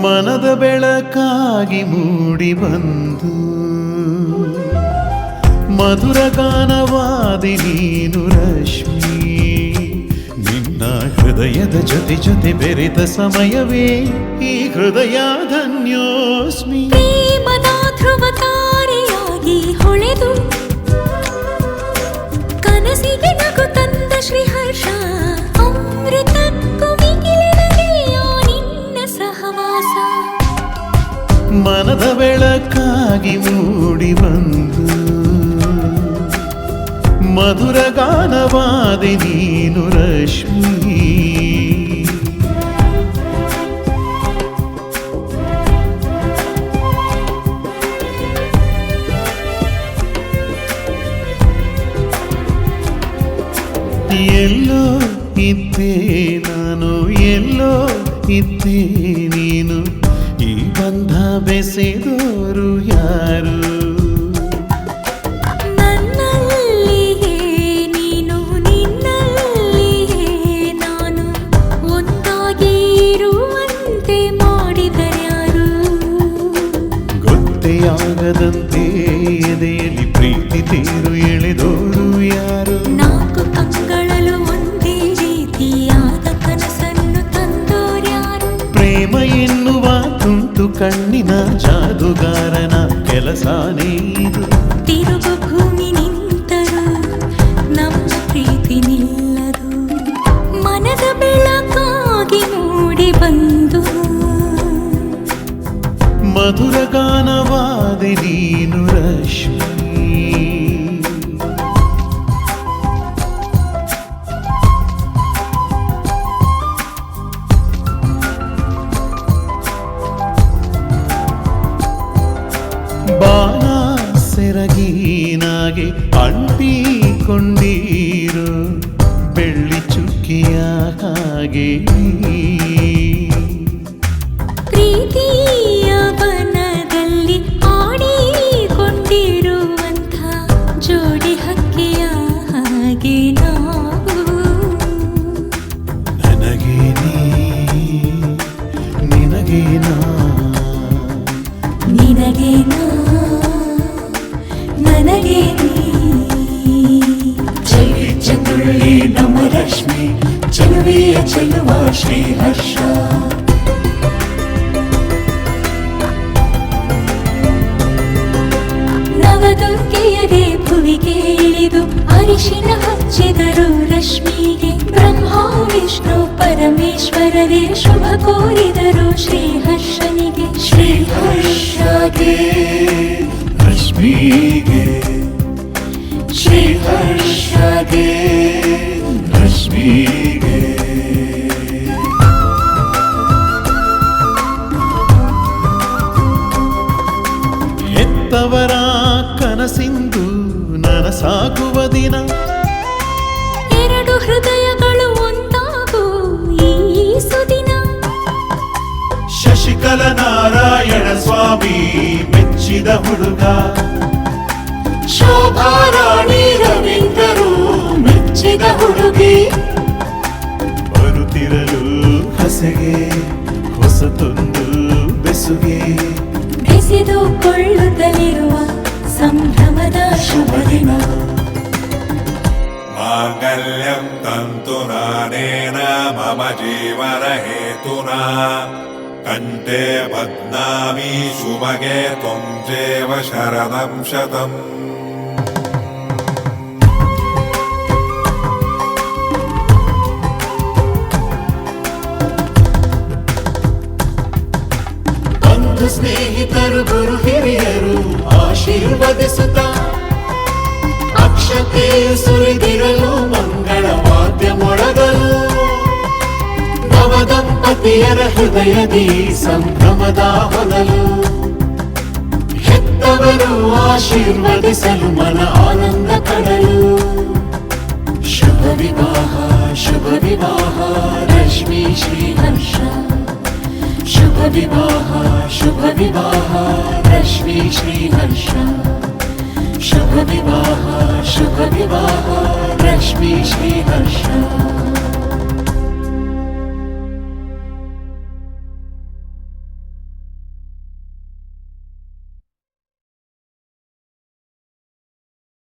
ಮನದ ಬೆಳಕಾಗಿ ಮೂಡಿ ಬಂದು ಮಧುರ ಗಾನವಾದಿ ನೀನು ರಶ್ಮಿ. ನಿನ್ನ ಹೃದಯದ ಜೊತೆ ಜೊತೆ ಬೆರೆತ ಸಮಯವೇ ಈ ಹೃದಯ ಧನ್ಯೋಸ್ಮಿ. ಪ್ರೇಮದ ಧ್ರುವ ತಾರೆಯಾಗಿ ಹೊಳೆದು ಕನಸಿಗೆ ನಗು ತಂದ ಶ್ರೀಹರ್ಷ. ಅಮೃತಕ್ಕೂ ಮಿಗಿಲಿನಗೆಯ ನಿನ್ನ ಸಹವಾಸ. ಮನದ ಬೆಳಕಾಗಿ ಮೂಡಿ ಬಂದು ಮಧುರ ಗಾನವಾದಿ ನೀನು ರಶ್ಮಿ. ಎಲ್ಲೋ ಇದ್ದೆ ನಾನು, ಎಲ್ಲೋ ಇದ್ದೆ ನೀನು, ಈ ಬಂಧ ಬೆಸೆದೋರು ಯಾರು? ನನ್ನಲ್ಲಿಯೇ ನೀನು, ನಿನ್ನಲ್ಲಿಯೇ ನಾನು, ಒಂದಾಗಿ ಇರುವಂತೆ ಮಾಡಿದರ್ಯಾರು? ಗೊತ್ತೇ ಆಗದಂತೆ ಎದೆಯಲ್ಲಿ ಪ್ರೀತಿ ತೇರು ಎಳೆದೋರು ಯಾರು? ನಾಲ್ಕು ಕಂಗಳಲು ಒಂದೇ ರೀತಿಯಾದ ಕನಸನ್ನು ತಂದೋರ್ಯಾರು? ಪ್ರೇಮ ಎನ್ನುವ ತುಂಟು ಕಣ್ಣಿನ ಜಾದುಗಾರನ ಕೆಲಸನೇ ಇದು. ತಿರುಗು ಭೂಮಿ ನಿಂತರು ನಮ್ಮ ಪ್ರೀತಿ ನಿಲ್ಲದು. ಮನದ ಬೆಳಕಾಗಿ ಮೂಡಿ ಬಂದು ಮಧುರ ಗಾನವಾದಿ ನೀನು ರಶ್ಮಿ. ಬಾಣ ಸೆರಗಿನಾಗೆ ಅಂಟಿಕೊಂಡಿರೋ ಬೆಳ್ಳಿ ಚುಕ್ಕಿಯ ಹಾಗೆ ಪ್ರೀತಿಯ ಬನದಲ್ಲಿ ಆಡಿಕೊಂಡಿರುವಂಥ ಜೋಡಿ ಹಕ್ಕಿಯ ಹಾಗೆ ನಾವು. ನನಗೆ ನೀ, ನಿನಗೆ ನಾ, ನಿನಗೆ ನಾ, ನನಗೆ ನೀ. ಚೆಲ್ಲಿ ಚಂದ್ರುಳ್ಳಿ ನಮ್ಮ ರಶ್ಮಿ, ಚೆಲುವೆಯ ಚೆಲುವ ಶ್ರೀಹರ್ಷ. ನವದುರ್ಗೆಯರೇ ಭುವಿಗೆ ಇಳಿದು ಅರಿಶಿನ ಹಚ್ಚಿದರು ರಶ್ಮಿಗೆ. ಬ್ರಹ್ಮ ವಿಷ್ಣು ಪರಮೇಶ್ವರರೇ ಶುಭ ಕೋರಿದರು ಶ್ರೀಹರ್ಷನಿಗೆ. ಶ್ರೀಹರ್ಷಗೆ ರಶ್ಮಿಗೆ, ಶ್ರೀಹರ್ಷಗೆ ರಶ್ಮಿಗೆ. ಹೆತ್ತವರ ಕನಸಿಂದು ನನಸಾಗುವ ದಿನ. ಎರಡು ಹೃದಯಗಳು ಒಂದಾಗು ಈ ಸುದಿನ. ಶಶಿಕಲ ನಾರಾಯಣ ಸ್ವಾಮಿ ಮೆಚ್ಚಿದ ಹುಡುಗ. ಶೋಭಾರಾಣಿ ರವೀಂದ್ರರು ಮೆಚ್ಚಿದ ಹುಡುಗಿ. ಬರುತ್ತಿರಲು ಹಸೆಗೆ ಹೊಸತೊಂದು ಬೆಸುಗೆ. ಬೆಸೆದುಕೊಳ್ಳುತ್ತಲಿರುವ ಸಂಭ್ರಮದ ಶುಭ ದಿನ. ಮಾಂಗಲ್ಯಂ ತಂತುನಾನೇನ ಮಮ ಜೀವನ ಹೇತುನಾ ಕಂಠೆ ಬಧ್ನಾಮಿ ಶುಭಗೆ ತ್ವಂ ಚೇವ ಶರದಂ ಶತಂ. ಬಂಧು ಸ್ನೇಹಿತರು ಗುರು ಹಿರಿಯರು ಆಶೀರ್ವದಿಸುತ್ತ ಅಕ್ಷತೆ ಸುರಿದಿರಲು ಮಂಗಳ ವಾದ್ಯ ಮೊಳಗಲು. ನವದಂಪತಿಯರ ಹೃದಯದಿ ಸಂಭ್ರಮದ ಹೊನಲು. ಹೆತ್ತವರು ಆಶೀರ್ವದಿಸಲು ಮನ ಆನಂದ ಕಡಲು. ಶುಭ ವಿವಾಹ, ಶುಭ ವಿವಾಹ ರಶ್ಮಿ ಶ್ರೀಹರ್ಷ. ಶುಭ ವಿವಾಹ, ಶುಭ ವಿವಾಹ ರಶ್ಮಿ ಶ್ರೀಹರ್ಷ. ಶುಭ ವಿವಾಹ, ಶುಭ ವಿವಾಹ ರಶ್ಮಿ ಶ್ರೀಹರ್ಷ.